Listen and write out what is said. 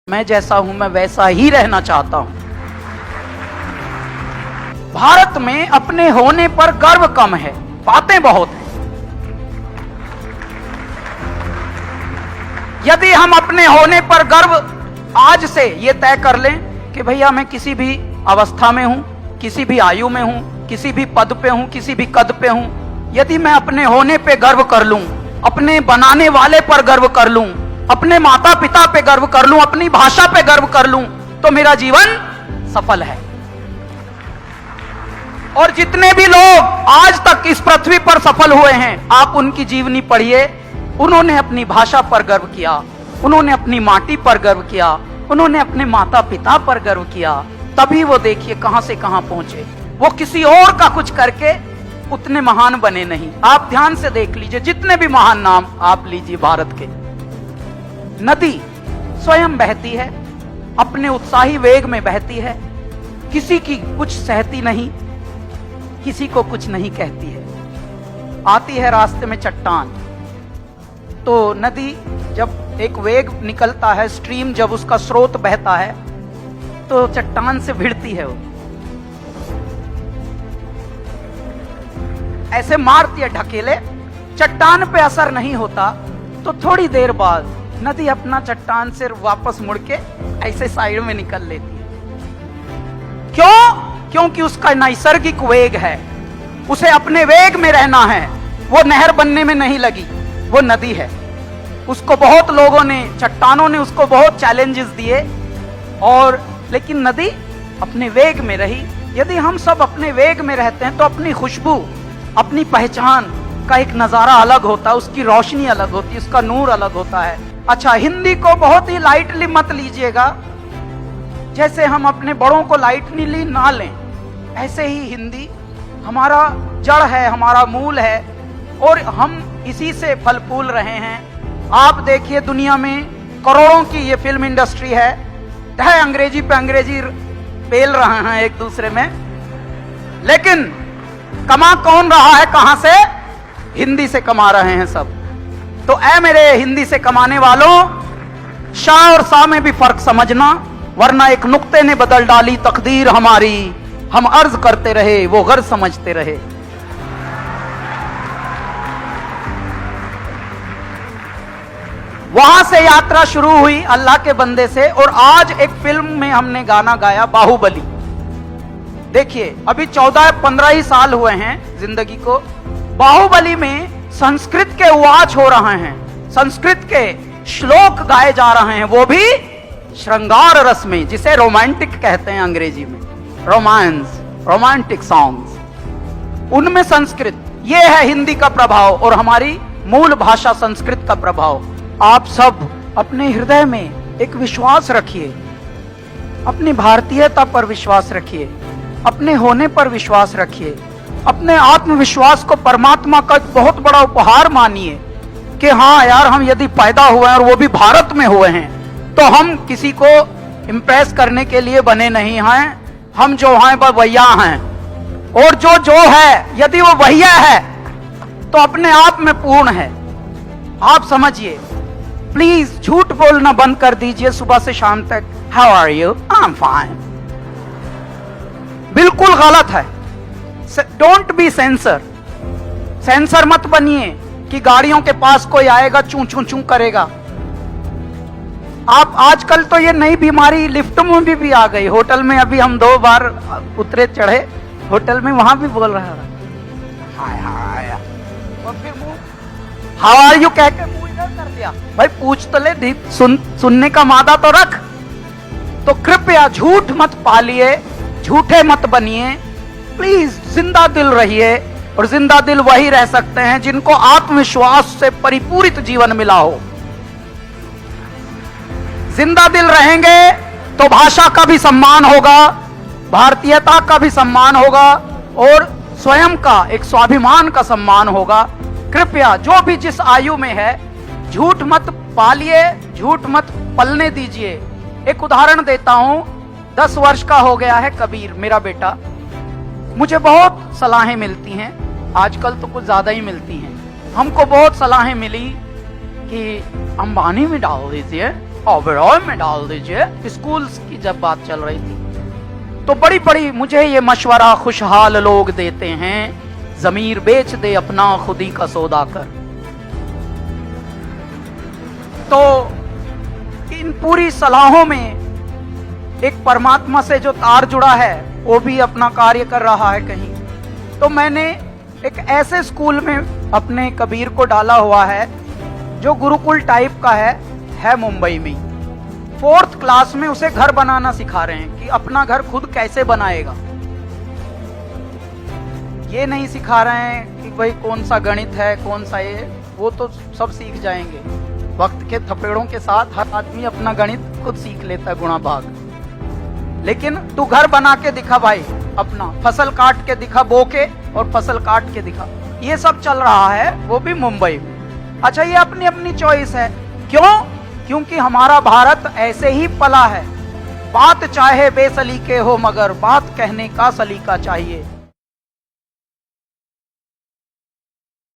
मैं जैसा हूं मैं वैसा ही रहना चाहता हूं। भारत में अपने होने पर गर्व कम है, बातें बहुत हैं। यदि हम अपने होने पर गर्व आज से ये तय कर लें कि भैया मैं किसी भी अवस्था में हूं, किसी भी आयु में हूं, किसी भी पद पे हूं, किसी भी कद पे हूं, यदि मैं अपने होने पे गर्व कर लूं, अपने बनाने वाले पर गर्व कर लूं, अपने माता पिता पे गर्व कर लूं, अपनी भाषा पे गर्व कर लूं, तो मेरा जीवन सफल है। और जितने भी लोग आज तक इस पृथ्वी पर सफल हुए हैं, आप उनकी जीवनी पढ़िए। उन्होंने अपनी भाषा पर गर्व किया, उन्होंने अपनी माटी पर गर्व किया, उन्होंने अपने माता पिता पर गर्व किया, तभी वो देखिए कहां से कहां पहुंचे। वो किसी और का कुछ करके उतने महान बने नहीं। आप ध्यान से देख लीजिए, जितने भी महान नाम आप लीजिए भारत के। नदी स्वयं बहती है, अपने उत्साही वेग में बहती है, किसी की कुछ सहती नहीं, किसी को कुछ नहीं कहती है। आती है रास्ते में चट्टान, तो नदी जब एक वेग निकलता है, स्ट्रीम जब उसका स्रोत बहता है, तो चट्टान से भिड़ती है, वो ऐसे मारती है ढकेले, चट्टान पे असर नहीं होता। तो थोड़ी देर बाद नदी अपना चट्टान से वापस मुड़ के ऐसे साइड में निकल लेती है। क्यों? क्योंकि उसका नैसर्गिक वेग है, उसे अपने वेग में रहना है। वो नहर बनने में नहीं लगी, वो नदी है। उसको बहुत लोगों ने, चट्टानों ने उसको बहुत चैलेंजेस दिए, और लेकिन नदी अपने वेग में रही। यदि हम सब अपने वेग में रहते हैं तो अपनी खुशबू, अपनी पहचान का एक नजारा अलग होता है, उसकी रोशनी अलग होती है, उसका नूर अलग होता है। अच्छा, हिंदी को बहुत ही लाइटली मत लीजिएगा। जैसे हम अपने बड़ों को लाइटली ना लें, ऐसे ही हिंदी हमारा जड़ है, हमारा मूल है, और हम इसी से फल फूल रहे हैं। आप देखिए, दुनिया में करोड़ों की ये फिल्म इंडस्ट्री है, अंग्रेजी पे अंग्रेजी पेल रहे हैं एक दूसरे में, लेकिन कमा कौन रहा है? कहां से? हिंदी से कमा रहे हैं सब। तो ऐ मेरे हिंदी से कमाने वालों, शाह और सा में भी फर्क समझना, वरना एक नुक्ते ने बदल डाली तकदीर हमारी। हम अर्ज करते रहे, वो गर्ज समझते रहे। वहां से यात्रा शुरू हुई अल्लाह के बंदे से, और आज एक फिल्म में हमने गाना गाया, बाहुबली। देखिए, अभी 14-15 ही साल हुए हैं जिंदगी को। बाहुबली में संस्कृत के वाच हो रहे हैं, संस्कृत के श्लोक गाए जा रहे हैं, वो भी श्रृंगार रस में, जिसे रोमांटिक कहते हैं अंग्रेजी में, रोमांस, रोमांटिक सॉन्ग्स, उनमें संस्कृत। ये है हिंदी का प्रभाव और हमारी मूल भाषा संस्कृत का प्रभाव। आप सब अपने हृदय में एक विश्वास रखिए, अपनी भारतीयता पर विश्वास रखिए, अपने होने पर विश्वास रखिए, अपने आत्मविश्वास को परमात्मा का एक बहुत बड़ा उपहार मानिए कि हाँ यार, हम यदि पैदा हुए हैं और वो भी भारत में हुए हैं, तो हम किसी को इम्प्रेस करने के लिए बने नहीं हैं। हम जो हैं वह वैया हैं, और जो है यदि वो वैया है तो अपने आप में पूर्ण है। आप समझिए, प्लीज झूठ बोलना बंद कर दीजिए सुबह से शाम तक। How are you? I am fine. बिल्कुल गलत है। Don't be sensor. सेंसर मत बनिए कि गाड़ियों के पास कोई आएगा चूं चूं चूं करेगा। आप आजकल तो ये नई बीमारी लिफ्ट में भी आ गई। होटल में अभी हम 2 बार उतरे चढ़े होटल में, वहां भी बोल रहा है हाय हाय, और फिर मुंह हाउ आर यू कह के मुंह इधर कर दिया। भाई पूछ तो ले, सुनने का मादा तो रख। तो कृपया झूठ मत पालिए, झूठे मत बनिए, प्लीज जिंदा दिल रहिए। और जिंदा दिल वही रह सकते हैं जिनको आत्मविश्वास से परिपूरित जीवन मिला हो। जिंदा दिल रहेंगे तो भाषा का भी सम्मान होगा, भारतीयता का भी सम्मान होगा, और स्वयं का एक स्वाभिमान का सम्मान होगा। कृपया जो भी जिस आयु में है, झूठ मत पालिए, झूठ मत पलने दीजिए। एक उदाहरण देता हूं। 10 वर्ष का हो गया है कबीर, मेरा बेटा। मुझे बहुत सलाहें मिलती हैं, आजकल तो कुछ ज्यादा ही मिलती हैं। हमको बहुत सलाहें मिली कि अंबानी में डाल दीजिए, ओबरॉय में डाल दीजिए। स्कूल्स की जब बात चल रही थी तो बड़ी बड़ी मुझे ये मशवरा खुशहाल लोग देते हैं, जमीर बेच दे अपना खुदी का सौदा कर। तो इन पूरी सलाहों में एक परमात्मा से जो तार जुड़ा है वो भी अपना कार्य कर रहा है कहीं। तो मैंने एक ऐसे स्कूल में अपने कबीर को डाला हुआ है जो गुरुकुल टाइप का है मुंबई में। 4th क्लास में उसे घर बनाना सिखा रहे हैं कि अपना घर खुद कैसे बनाएगा। ये नहीं सिखा रहे हैं कि भाई कौन सा गणित है कौन सा ये, वो तो सब सीख जाएंगे वक्त के थपेड़ों के साथ। हर आदमी अपना गणित खुद सीख लेता है गुणा भाग। लेकिन तू घर बना के दिखा भाई, अपना फसल काट के दिखा, बो के और फसल काट के दिखा। ये सब चल रहा है वो भी मुंबई में। अच्छा, ये अपनी अपनी चॉइस है। क्यों? क्योंकि हमारा भारत ऐसे ही पला है। बात चाहे बेसलीके हो मगर बात कहने का सलीका चाहिए।